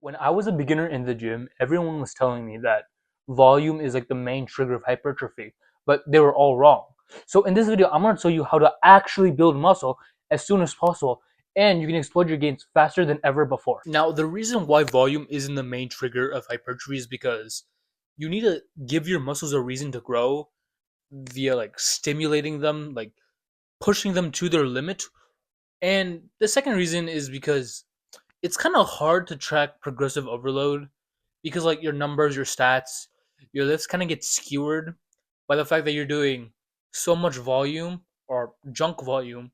When I was a beginner in the gym, everyone was telling me that volume is like the main trigger of hypertrophy, but they were all wrong. So in this video, I'm going to show you how to actually build muscle as soon as possible, and you can explode your gains faster than ever before. Now, the reason why volume isn't the main trigger of hypertrophy is because you need to give your muscles a reason to grow via like stimulating them, like pushing them to their limit. And the second reason is because it's kind of hard to track progressive overload because like your numbers, your stats, your lifts kind of get skewered by the fact that you're doing so much volume or junk volume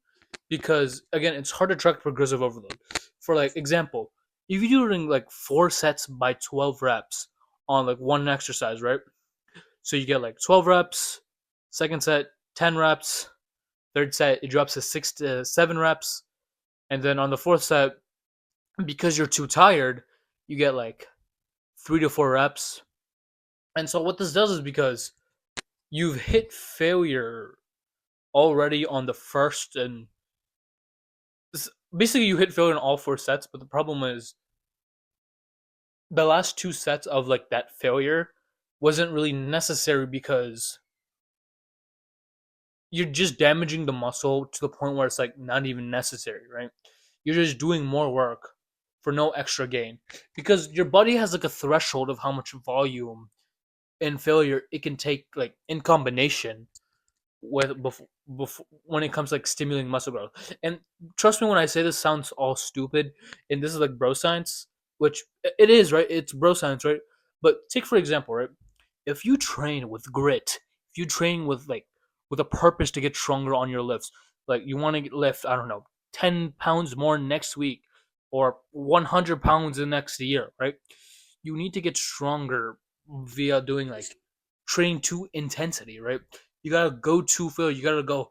because again it's hard to track progressive overload. For like example, if you're doing like 4 sets by 12 reps on like one exercise, right? So you get like 12 reps, second set 10 reps, third set it drops to 6 to 7 reps, and then on the fourth set, because you're too tired, you get like 3 to 4 reps. And so what this does is because you've hit failure already on the first and basically you hit failure in all 4 sets, but the problem is the last 2 sets of like that failure wasn't really necessary because you're just damaging the muscle to the point where it's like not even necessary, right? You're just doing more work for no extra gain because your body has like a threshold of how much volume and failure it can take like in combination with when it comes to, like stimulating muscle growth. And trust me when I say this sounds all stupid, and this is like bro science, which it is, right? It's bro science, right? But take for example, right? If you train with grit, if you train with like with a purpose to get stronger on your lifts, like you want to lift, I don't know, 10 pounds more next week or 100 pounds the next year, right? You need to get stronger via doing like training to intensity, right? You gotta go to failure. You gotta go.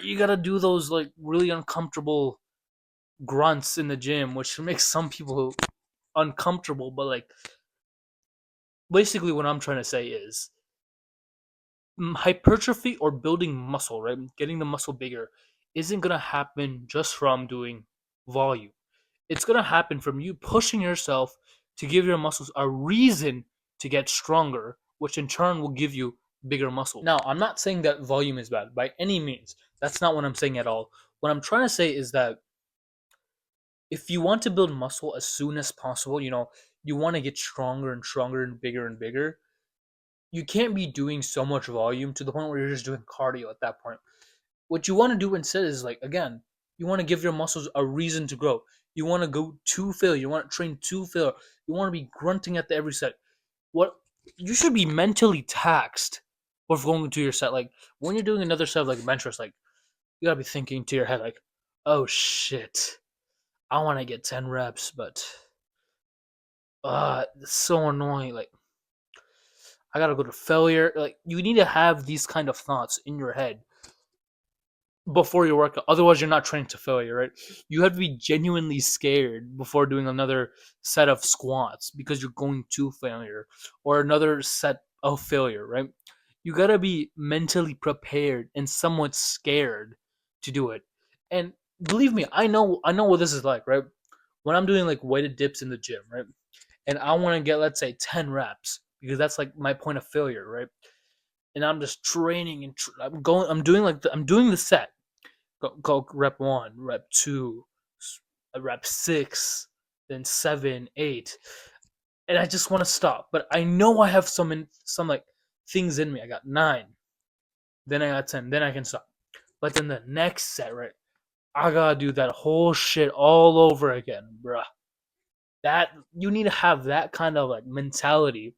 You gotta do those like really uncomfortable grunts in the gym, which makes some people uncomfortable. But like basically, what I'm trying to say is hypertrophy or building muscle, right? Getting the muscle bigger isn't gonna happen just from doing volume. It's gonna happen from you pushing yourself to give your muscles a reason to get stronger, which in turn will give you bigger muscle. Now, I'm not saying that volume is bad by any means. That's not what I'm saying at all. What I'm trying to say is that if you want to build muscle as soon as possible, you want to get stronger and stronger and bigger, you can't be doing so much volume to the point where you're just doing cardio at that point. What you want to do instead is like again, you want to give your muscles a reason to grow. You want to go to failure. You want to train to failure. You want to be grunting at the every set. What you should be mentally taxed before going to your set. Like when you're doing another set of like bench press, like you gotta be thinking to your head like, oh shit, I want to get 10 reps, but it's so annoying. Like I gotta go to failure. Like you need to have these kind of thoughts in your head before your workout. Otherwise, you're not training to failure, right? You have to be genuinely scared before doing another set of squats because you're going to failure or another set of failure, right? You gotta be mentally prepared and somewhat scared to do it. And believe me, I know what this is like, right? When I'm doing like weighted dips in the gym, right? And I want to get, let's say, 10 reps because that's like my point of failure, right? And I'm just training and I'm doing the set. Go rep one, rep two, rep six, then seven, eight, and I just want to stop. But I know I have some like things in me. I got nine, then I got 10, then I can stop. But then the next set, right? I gotta do that whole shit all over again, bruh. That you need to have that kind of like mentality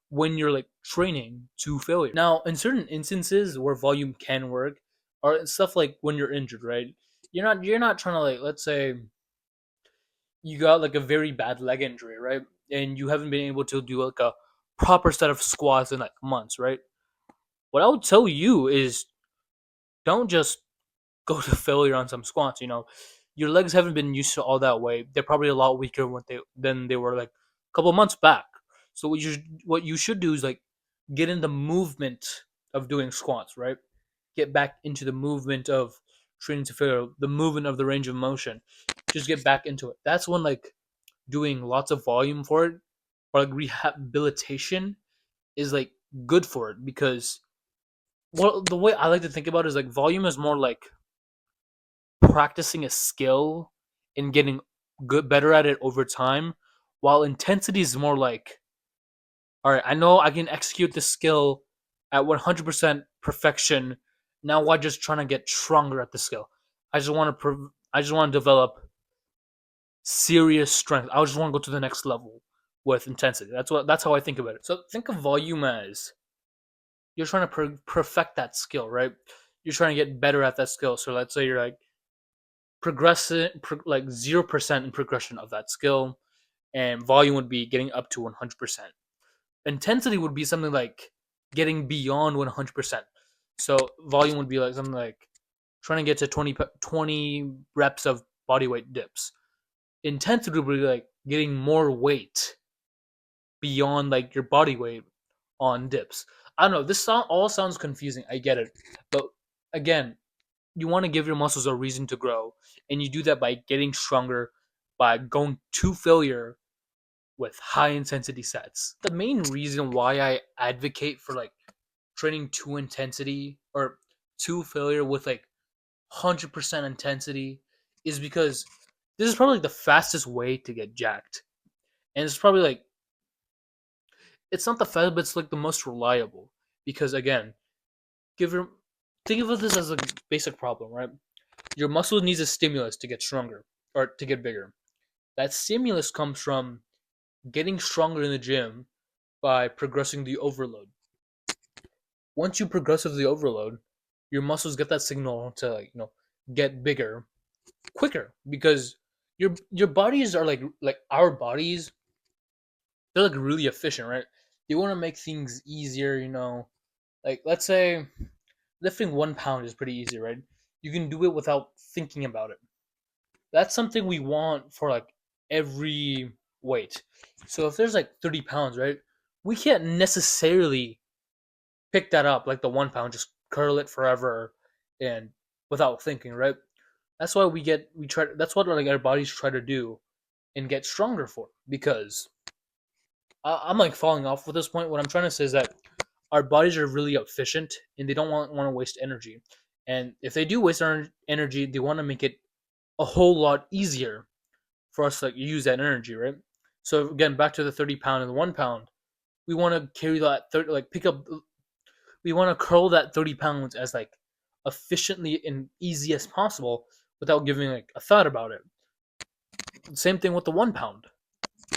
when you're like training to failure. Now, in certain instances where volume can work, or stuff like when you're injured, right? You're not trying to like, let's say you got like a very bad leg injury, right? And you haven't been able to do like a proper set of squats in like months, right? What I would tell you is don't just go to failure on some squats. Your legs haven't been used to all that weight. They're probably a lot weaker than they were like a couple months back. So what you should do is like get in the movement of doing squats, right? Get back into the movement of training to failure, the movement of the range of motion. Just get back into it. That's when like doing lots of volume for it, or like rehabilitation is like good for it, because well, the way I like to think about it is like volume is more like practicing a skill and getting better at it over time, while intensity is more like, all right, I know I can execute this skill at 100% perfection. Now I'm just trying to get stronger at the skill. I just want to develop serious strength. I just want to go to the next level with intensity. That's how I think about it. So think of volume as you're trying to perfect that skill, right? You're trying to get better at that skill. So let's say you're like progressing, like 0% in progression of that skill, and volume would be getting up to 100%. Intensity would be something like getting beyond 100%. So volume would be like something like trying to get to 20 reps of body weight dips. Intensity would be like getting more weight beyond like your body weight on dips. I don't know. All sounds confusing. I get it, but again, you want to give your muscles a reason to grow, and you do that by getting stronger, by going to failure with high intensity sets. The main reason why I advocate for like training to intensity or to failure with like 100% intensity is because this is probably the fastest way to get jacked. And it's probably like, it's not the fastest, but it's like the most reliable. Because again, give your think of this as a basic problem, right? Your muscle needs a stimulus to get stronger or to get bigger. That stimulus comes from getting stronger in the gym by progressing the overload. Once you progressively overload, your muscles get that signal to like, get bigger quicker, because your bodies are like our bodies, they're like really efficient, right? They want to make things easier, like let's say lifting 1 pound is pretty easy, right? You can do it without thinking about it. That's something we want for like every weight. So if there's like 30 pounds, right, we can't necessarily pick that up like the 1 pound, just curl it forever and without thinking, right? That's why we try. That's what like our bodies try to do and get stronger for. Because I'm like falling off with this point. What I'm trying to say is that our bodies are really efficient and they don't want to waste energy. And if they do waste our energy, they want to make it a whole lot easier for us to like use that energy, right? So again, back to the 30 pound and the 1 pound, we want to carry that 30, like pick up. We want to curl that 30 pounds as like efficiently and easy as possible without giving like a thought about it. Same thing with the 1 pound.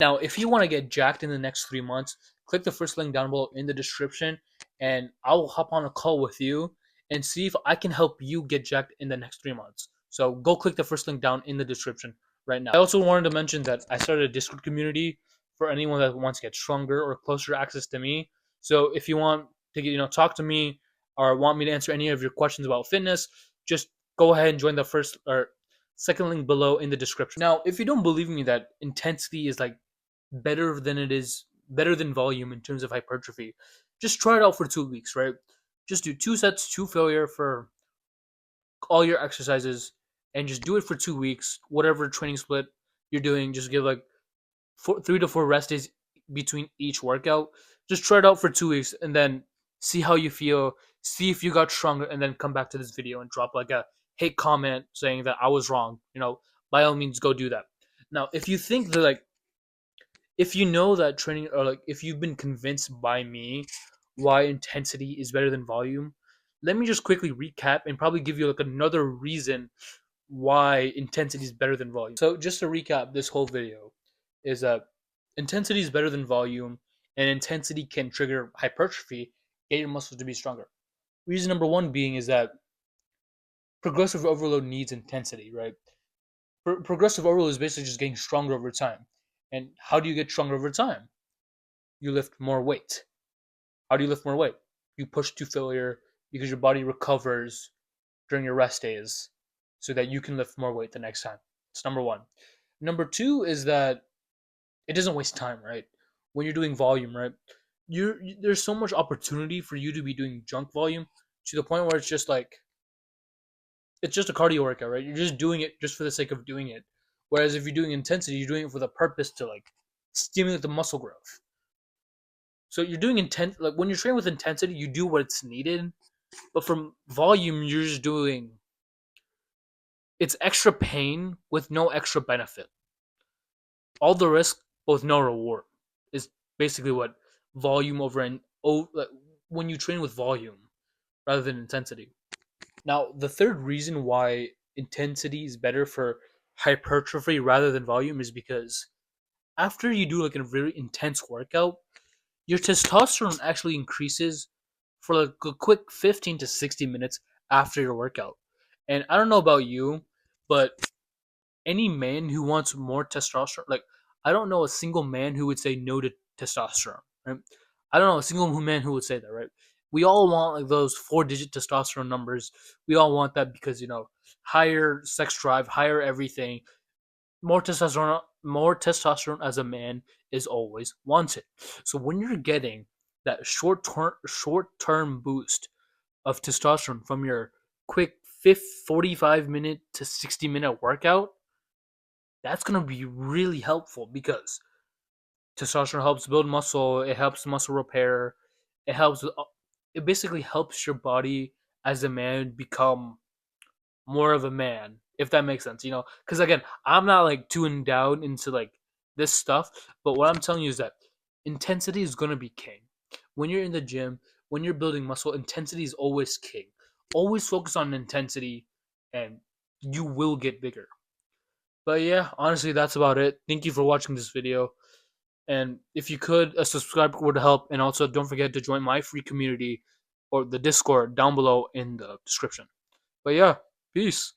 Now, if you want to get jacked in the next 3 months, click the first link down below in the description, and I will hop on a call with you and see if I can help you get jacked in the next 3 months. So go click the first link down in the description right now. I also wanted to mention that I started a Discord community for anyone that wants to get stronger or closer access to me. So if you want to get, talk to me or want me to answer any of your questions about fitness, just go ahead and join the first or second link below in the description. Now, if you don't believe me that intensity is like better than volume in terms of hypertrophy, just try it out for 2 weeks, right? Just do 2 sets to failure for all your exercises, and just do it for 2 weeks. Whatever training split you're doing, just give like 3 to 4 rest days between each workout. Just try it out for 2 weeks and then see how you feel. See if you got stronger, and then come back to this video and drop like a hate comment saying that I was wrong. By all means, go do that. Now, if you think that like, if you know that training, or like if you've been convinced by me why intensity is better than volume, let me just quickly recap and probably give you like another reason why intensity is better than volume. So just to recap this whole video is that intensity is better than volume, and intensity can trigger hypertrophy, get your muscles to be stronger. Reason number one being is that progressive overload needs intensity, right? Progressive overload is basically just getting stronger over time. And how do you get stronger over time? You lift more weight. How do you lift more weight? You push to failure because your body recovers during your rest days so that you can lift more weight the next time. It's number one. Number two is that it doesn't waste time, right? When you're doing volume, right? There's so much opportunity for you to be doing junk volume to the point where it's just a cardio workout, right? You're just doing it just for the sake of doing it. Whereas if you're doing intensity, you're doing it for the purpose to like stimulate the muscle growth. So you're doing intent like when you're training with intensity, you do what's needed, but from volume, you're just doing it's extra pain with no extra benefit. All the risk with no reward is basically what volume over and like, when you train with volume rather than intensity. Now, the third reason why intensity is better for hypertrophy rather than volume is because after you do like a very intense workout, your testosterone actually increases for like a quick 15 to 60 minutes after your workout. And I don't know about you, but any man who wants more testosterone, like I don't know a single man who would say no to testosterone. Right? I don't know a single man who would say that. Right? We all want like those 4-digit testosterone numbers. We all want that because higher sex drive, higher everything. More testosterone as a man is always wanted. So when you're getting that short term boost of testosterone from your quick 45-minute to 60-minute workout, that's going to be really helpful because testosterone helps build muscle, it helps muscle repair, it helps it basically helps your body as a man become more of a man, if that makes sense, because again, I'm not like too endowed into like this stuff, but what I'm telling you is that intensity is going to be king when you're in the gym. When you're building muscle, intensity is always king. Always focus on intensity and you will get bigger. But yeah, honestly, that's about it. Thank you for watching this video. And if you could, a subscribe would help. And also, don't forget to join my free community or the Discord down below in the description. But yeah, peace.